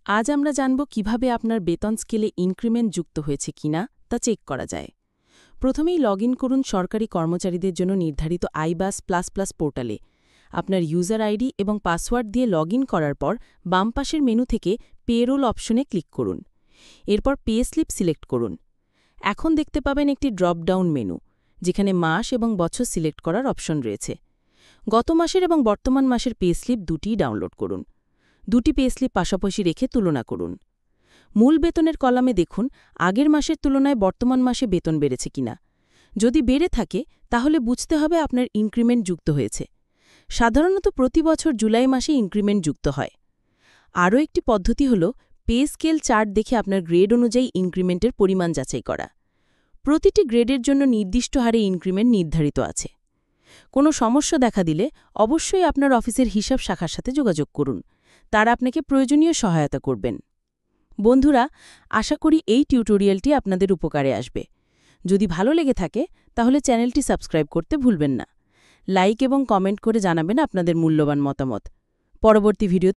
আজ আমরা জানব কিভাবে আপনার বেতন স্কেলে ইনক্রিমেন্ট যুক্ত হয়েছে কিনা তা চেক করা যায়। প্রথমেই লগ ইন করুন সরকারি কর্মচারীদের জন্য নির্ধারিত আইবাস প্লাস প্লাস পোর্টালে। আপনার ইউজার আইডি এবং পাসওয়ার্ড দিয়ে লগ ইন করার পর বাম পাশের মেনু থেকে পেরোল অপশনে ক্লিক করুন। এরপর পে স্লিপ সিলেক্ট করুন। এখন দেখতে পাবেন একটি ড্রপ ডাউন মেনু, যেখানে মাস এবং বছর সিলেক্ট করার অপশন রয়েছে। গত মাসের এবং বর্তমান মাসের পে স্লিপ দুটিই ডাউনলোড করুন। দুটি পে স্লিপ পাশাপাশি রেখে তুলনা করুন। মূল বেতনের কলামে দেখুন আগের মাসের তুলনায় বর্তমান মাসে বেতন বেড়েছে কিনা। যদি বেড়ে থাকে তাহলে বুঝতে হবে আপনার ইনক্রিমেন্ট যুক্ত হয়েছে। সাধারণত প্রতি বছর জুলাই মাসে ইনক্রিমেন্ট যুক্ত হয়। আরও একটি পদ্ধতি হল পে স্কেল চার্ট দেখে আপনার গ্রেড অনুযায়ী ইনক্রিমেন্টের পরিমাণ যাচাই করা। প্রতিটি গ্রেডের জন্য নির্দিষ্ট হারে ইনক্রিমেন্ট নির্ধারিত আছে। কোনো সমস্যা দেখা দিলে অবশ্যই আপনার অফিসের হিসাব শাখার সাথে যোগাযোগ করুন। তারা আপনাকে প্রয়োজনীয় সহায়তা করবেন। বন্ধুরা, আশা করি এই টিউটোরিয়ালটি আপনাদের উপকারে আসবে। যদি ভালো লেগে থাকে তাহলে চ্যানেলটি সাবস্ক্রাইব করতে ভুলবেন না। লাইক এবং কমেন্ট করে জানাবেন আপনাদের মূল্যবান মতামত। পরবর্তী ভিডিও